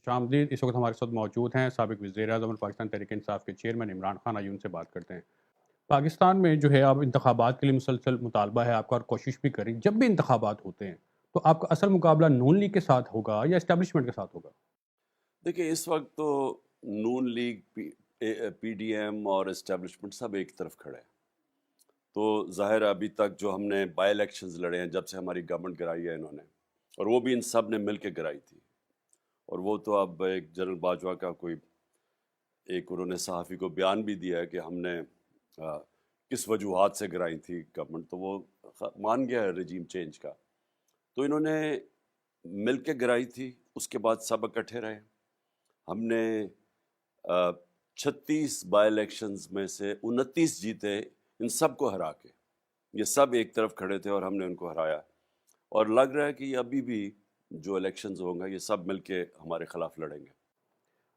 शामदीद इस वक्त हमारे साथ मौजूद हैं साबिक वज़ीर-ए-आज़म और पाकिस्तान तहरीक-ए-इंसाफ के चेयरमैन इमरान खान। आइए उनसे बात करते हैं। पाकिस्तान में जो है अब इंतखाबात के लिए मुसलसल मुतालबा है आपका और कोशिश भी करें। जब भी इंतखाबात होते हैं, तो आपका असल मुकाबला नून लीग के साथ होगा या एस्टेब्लिशमेंट के साथ होगा? देखिए, इस वक्त तो नून लीग, पीडीएम और इस्टेब्लिशमेंट सब एक तरफ खड़े हैं। तो ज़ाहिर है अभी तक जो हमने बाई इलेक्शंस लड़े हैं, जब से हमारी गवर्नमेंट गिराई है इन्होंने, और वो भी इन सब ने मिल के गिराई थी। और वो तो अब एक जनरल बाजवा का कोई एक उन्होंने सहाफ़ी को बयान भी दिया है कि हमने किस वजूहात से गिराई थी गवर्नमेंट, तो वो मान गया है रजीम चेंज का। तो इन्होंने मिल के गिराई थी, उसके बाद सब इकट्ठे रहे। हमने 36 बाई इलेक्शंस में से 29 जीते, इन सब को हरा के। ये सब एक तरफ खड़े थे और हमने उनको हराया। और लग रहा है कि अभी भी जो इलेक्शंस होंगे ये सब मिलके हमारे खिलाफ लड़ेंगे।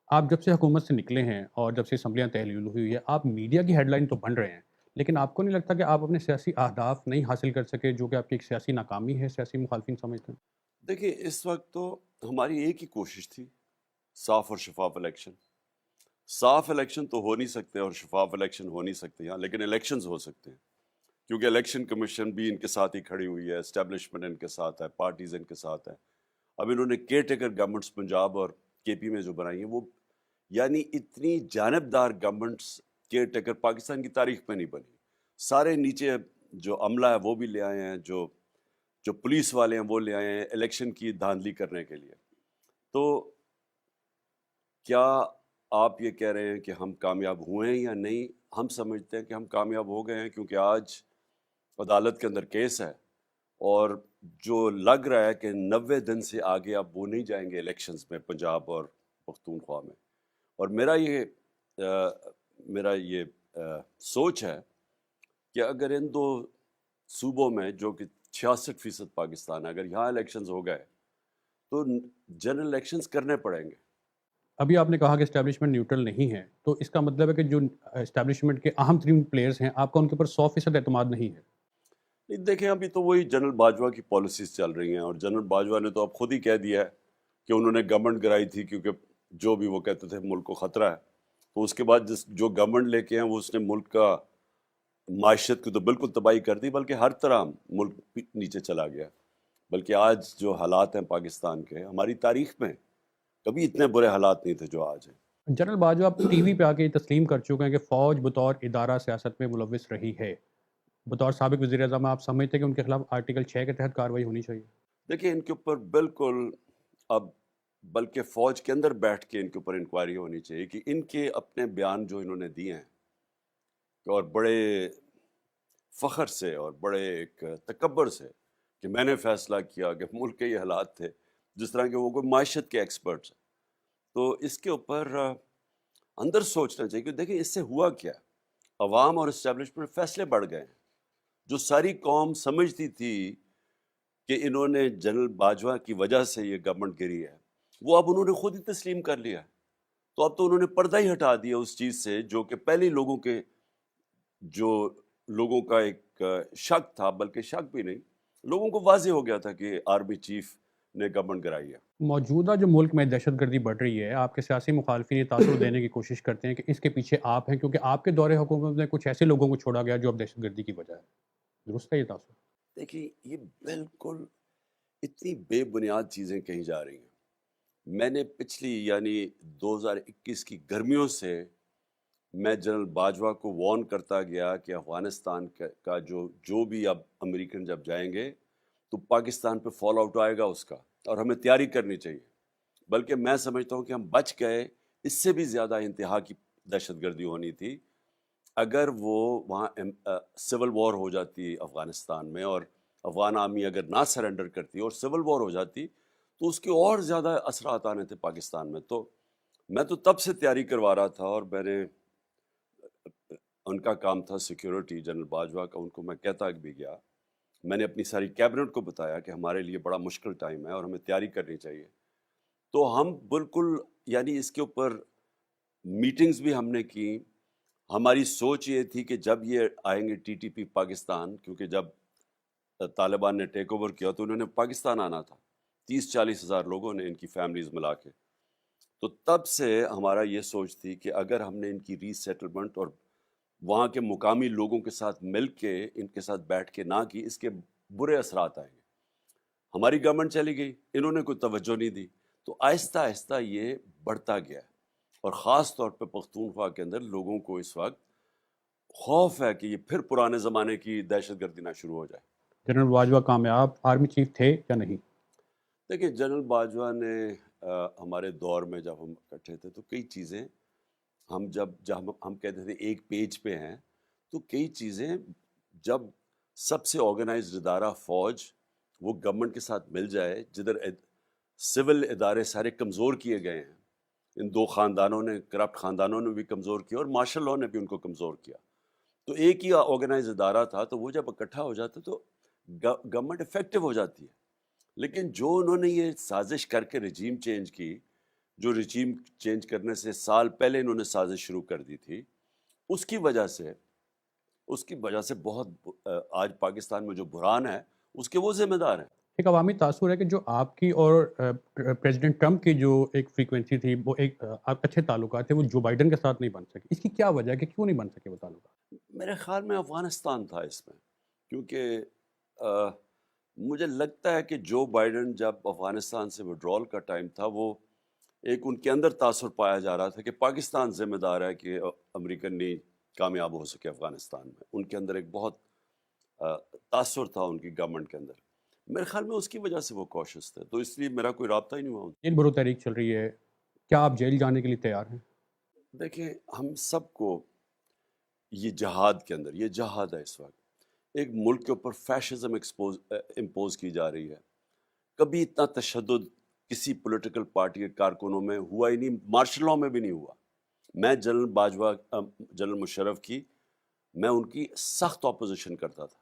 आप जब से हुकूमत से निकले हैं और जब से असम्बलियाँ तहलील हुई है, आप मीडिया की हेडलाइन तो बन रहे हैं, लेकिन आपको नहीं लगता कि आप अपने सियासी अहदाफ नहीं हासिल कर सके, जो कि आपकी एक सियासी नाकामी है, सियासी मुखालफिन समझते हैं? देखिए, इस वक्त तो हमारी एक ही कोशिश थी, साफ और शफाफ इलेक्शन। साफ इलेक्शन तो हो नहीं सकते और शफाफ इलेक्शन हो नहीं सकते यहाँ, लेकिन इलेक्शंस हो सकते हैं, क्योंकि इलेक्शन कमीशन भी इनके साथ ही खड़ी हुई है, एस्टेब्लिशमेंट इनके साथ है, पार्टीज इनके साथ है। अब इन्होंने केयर टेकर गवर्नमेंट्स पंजाब और केपी में जो बनाई है, वो यानी इतनी जानबदार गवर्नमेंट्स केयर टेकर पाकिस्तान की तारीख में नहीं बनी। सारे नीचे जो अमला है वो भी ले आए हैं, जो जो पुलिस वाले हैं वो ले आए हैं इलेक्शन की धांधली करने के लिए। तो क्या आप ये कह रहे हैं कि हम कामयाब हुए हैं या नहीं? हम समझते हैं कि हम कामयाब हो गए हैं, क्योंकि आज अदालत के अंदर केस है और जो लग रहा है कि 90 दिन से आगे अब वो नहीं जाएंगे इलेक्शंस में पंजाब और पख्तूनख्वा में। और मेरा ये सोच है कि अगर इन दो सूबों में, जो कि 66% पाकिस्तान है, अगर यहाँ इलेक्शंस हो गए तो जनरल इलेक्शंस करने पड़ेंगे। अभी आपने कहा कि एस्टेब्लिशमेंट न्यूट्रल नहीं है, तो इसका मतलब है कि जो एस्टेब्लिशमेंट के अहम तरीन प्लेयर्स हैं, आपका उनके ऊपर 100% एतमाद नहीं है। नहीं, देखें, अभी तो वही जनरल बाजवा की पॉलिसीज चल रही हैं, और जनरल बाजवा ने तो अब खुद ही कह दिया है कि उन्होंने गवर्नमेंट गिराई थी क्योंकि जो भी वो कहते थे मुल्क को ख़तरा है। तो उसके बाद जो गवर्नमेंट लेके हैं वो उसने मुल्क का माशत की तो बिल्कुल तबाही कर दी, बल्कि हर तरह मुल्क नीचे चला गया। बल्कि आज जो हालात हैं पाकिस्तान के, हमारी तारीख में कभी इतने बुरे हालात नहीं थे जो आज हैं। जनरल बाजवा आप टीवी पे आके ये तस्लीम कर चुके हैं कि फ़ौज बतौर इदारा सियासत में मुलविस रही है। बतौर साबिक वज़ीर-ए-आज़म आप समझते हैं कि उनके खिलाफ आर्टिकल 6 के तहत कार्रवाई होनी चाहिए? देखिए, इनके ऊपर बिल्कुल अब बल्कि फ़ौज के अंदर बैठ के इनके ऊपर इंक्वायरी होनी चाहिए कि इनके अपने बयान जो इन्होंने दिए हैं, और बड़े फ़ख्र से और बड़े एक तकब्बुर से कि मैंने फ़ैसला किया कि मुल्क के ये हालात थे, जिस तरह के वो कोई माशत के एक्सपर्ट्स हैं। तो इसके ऊपर अंदर सोचना चाहिए कि देखिए इससे हुआ क्या। अवाम और इस्टेब्लिशमेंट फैसले बढ़ गए हैं। जो सारी कौम समझती थी कि इन्होंने जनरल बाजवा की वजह से ये गवर्नमेंट गिरी है, वो अब उन्होंने खुद ही तस्लीम कर लिया है। तो अब तो उन्होंने पर्दा ही हटा दिया उस चीज़ से, जो कि पहले जो लोगों का एक शक था, बल्कि शक भी नहीं, लोगों को वाज़ेह हो गया था कि आर्मी चीफ ने गवर्नमेंट गिराई है। मौजूदा जो मुल्क में दहशतगर्दी बढ़ रही है, आपके सियासी मुखालफिन ये तासुर देने की कोशिश करते हैं कि इसके पीछे आप हैं, क्योंकि आपके दौरे हुकूमत में कुछ ऐसे लोगों को छोड़ा गया जो अब दहशतगर्दी की वजह है। दुरुस्त है ये तासुर? देखिए, ये बिल्कुल इतनी बेबुनियाद चीज़ें कही जा रही हैं। मैंने पिछली यानी 2021 की गर्मियों से मैं जनरल बाजवा को वार्न करता गया कि अफ़गानिस्तान का जो जो भी अब अमेरिकन जब जाएंगे तो पाकिस्तान पे फॉल आउट आएगा उसका, और हमें तैयारी करनी चाहिए। बल्कि मैं समझता हूँ कि हम बच गए। इससे भी ज़्यादा इंतहा की दहशतगर्दी होनी थी अगर वो वहाँ सिविल वॉर हो जाती अफ़गानिस्तान में, और अफ़गान आर्मी अगर ना सरेंडर करती और सिविल वॉर हो जाती, तो उसके और ज़्यादा असरात आने थे पाकिस्तान में। तो मैं तो तब से तैयारी करवा रहा था, और मैंने उनका काम था सिक्योरिटी, जनरल बाजवा का, उनको मैं कहता भी गया। मैंने अपनी सारी कैबिनेट को बताया कि हमारे लिए बड़ा मुश्किल टाइम है और हमें तैयारी करनी चाहिए। तो हम बिल्कुल यानी इसके ऊपर मीटिंग्स भी हमने की। हमारी सोच ये थी कि जब ये आएंगे टीटीपी पाकिस्तान, क्योंकि जब तालिबान ने टेक ओवर किया तो उन्होंने पाकिस्तान आना था, 30-40 हज़ार लोगों ने, इनकी फैमिलीज मिला के। تو تب سے ہمارا یہ سوچ تھی کہ اگر ہم نے ان کی ری سیٹلمنٹ اور وہاں کے مقامی لوگوں کے ساتھ مل کے ان کے ساتھ بیٹھ کے نہ کی، اس کے برے اثرات آئیں گے۔ ہماری گورنمنٹ چلی گئی، انہوں نے کوئی توجہ نہیں دی، تو آہستہ آہستہ یہ بڑھتا گیا، اور خاص طور پہ پختونخوا کے اندر لوگوں کو اس وقت خوف ہے کہ یہ پھر پرانے زمانے کی دہشت گردی نہ شروع ہو جائے۔ جنرل باجوہ کامیاب آرمی چیف تھے یا نہیں؟ دیکھیں، جنرل باجوہ نے ہمارے دور میں جب ہم اکٹھے تھے تو کئی چیزیں جب ہم کہتے تھے ایک پیج پہ ہیں، تو کئی چیزیں جب سب سے آرگنائزڈ ادارہ فوج وہ گورنمنٹ کے ساتھ مل جائے، جدھر سول ادارے سارے کمزور کیے گئے ہیں، ان دو خاندانوں نے، کرپٹ خاندانوں نے بھی کمزور کیا اور مارشل لاء نے بھی ان کو کمزور کیا، تو ایک ہی آرگنائز ادارہ تھا، تو وہ جب اکٹھا ہو جاتا تو گورنمنٹ افیکٹو ہو جاتی ہے۔ لیکن جو انہوں نے یہ سازش کر کے رجیم چینج کی، جو رجیم چینج کرنے سے سال پہلے انہوں نے سازش شروع کر دی تھی، اس کی وجہ سے بہت آج پاکستان میں جو بحران ہے اس کے وہ ذمہ دار ہیں۔ ایک عوامی تاثر ہے کہ جو آپ کی اور پریزیڈنٹ ٹرمپ کی جو ایک فریکوینسی تھی، وہ ایک آپ اچھے تعلقات تھے، وہ جو بائیڈن کے ساتھ نہیں بن سکے، اس کی کیا وجہ ہے کہ کیوں نہیں بن سکے وہ تعلقات؟ میرے خیال میں افغانستان تھا اس میں، کیونکہ مجھے لگتا ہے کہ جو بائیڈن جب افغانستان سے وڈرال کا ٹائم تھا، وہ ایک ان کے اندر تاثر پایا جا رہا تھا کہ پاکستان ذمہ دار ہے کہ امریکن نہیں کامیاب ہو سکے افغانستان میں، ان کے اندر ایک بہت تاثر تھا ان کی گورنمنٹ کے اندر، میرے خیال میں اس کی وجہ سے وہ کوشش تھے، تو اس لیے میرا کوئی رابطہ ہی نہیں ہوا ان سے۔ جیل بھرو تحریک چل رہی ہے، کیا آپ جیل جانے کے لیے تیار ہیں؟ دیکھیں، ہم سب کو یہ جہاد کے اندر، یہ جہاد ہے اس وقت، ایک ملک کے اوپر فیشزم امپوز کی جا رہی ہے، کبھی اتنا تشدد کسی پولیٹیکل پارٹی کے کارکنوں میں ہوا ہی نہیں، مارشل لاء میں بھی نہیں ہوا۔ میں جنرل باجوہ، جنرل مشرف کی، میں ان کی سخت اپوزیشن کرتا تھا،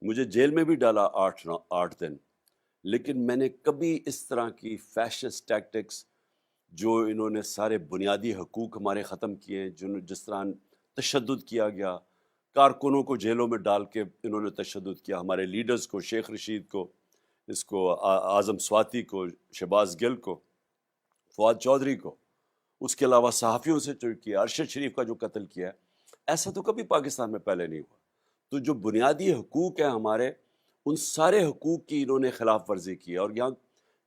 مجھے جیل میں بھی ڈالا 8 دن، لیکن میں نے کبھی اس طرح کی فیشسٹ ٹیکٹکس، جو انہوں نے سارے بنیادی حقوق ہمارے ختم کیے، جس طرح تشدد کیا گیا، کارکنوں کو جیلوں میں ڈال کے انہوں نے تشدد کیا، ہمارے لیڈرز کو، شیخ رشید کو، اس کو اعظم سواتی کو، شہباز گل کو، فواد چودھری کو، اس کے علاوہ صحافیوں سے جو کیا، ارشد شریف کا جو قتل کیا ہے، ایسا تو کبھی پاکستان میں پہلے نہیں ہوا۔ تو جو بنیادی حقوق ہیں ہمارے، ان سارے حقوق کی انہوں نے خلاف ورزی کی ہے، اور یہاں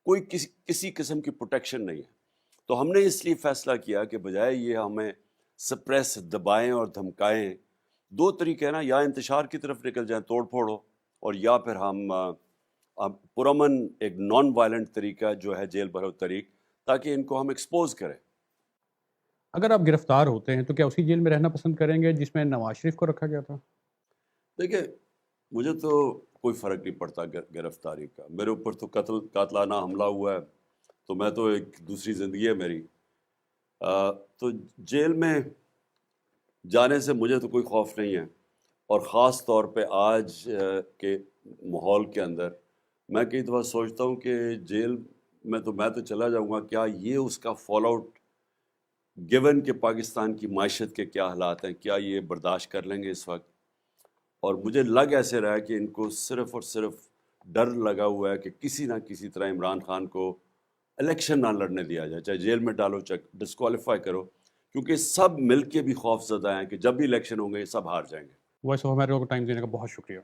کوئی کسی قسم کی پروٹیکشن نہیں ہے۔ تو ہم نے اس لیے فیصلہ کیا کہ بجائے یہ ہمیں سپریس، دبائیں اور دھمکائیں، دو طریقے ہیں نا، یا انتشار کی طرف نکل جائیں، توڑ پھوڑ ہو، اور یا پھر ہم پرامن ایک نان وائلنٹ طریقہ جو ہے جیل بھرو طریق، تاکہ ان کو ہم ایکسپوز کریں۔ اگر آپ گرفتار ہوتے ہیں تو کیا اسی جیل میں رہنا پسند کریں گے جس میں نواز شریف کو رکھا گیا تھا؟ دیکھیں، مجھے تو کوئی فرق نہیں پڑتا گرفتاری کا، میرے اوپر تو قاتلانہ حملہ ہوا ہے، تو میں تو ایک دوسری زندگی ہے میری، تو جیل میں جانے سے مجھے تو کوئی خوف نہیں ہے، اور خاص طور پہ آج کے ماحول کے اندر میں کئی دفعہ سوچتا ہوں کہ جیل میں تو چلا جاؤں گا، کیا یہ اس کا فال آؤٹ، گیون کہ پاکستان کی معیشت کے کیا حالات ہیں، کیا یہ برداشت کر لیں گے اس وقت؟ اور مجھے لگ ایسے رہا ہے کہ ان کو صرف اور صرف ڈر لگا ہوا ہے کہ کسی نہ کسی طرح عمران خان کو الیکشن نہ لڑنے دیا جائے، چاہے جیل میں ڈالو، چاہے ڈسکوالیفائی کرو، کیونکہ سب مل کے بھی خوف زدہ ہیں کہ جب بھی الیکشن ہوں گے یہ سب ہار جائیں گے۔ وائس آف امریکہ کو ٹائم دینے کا بہت شکریہ۔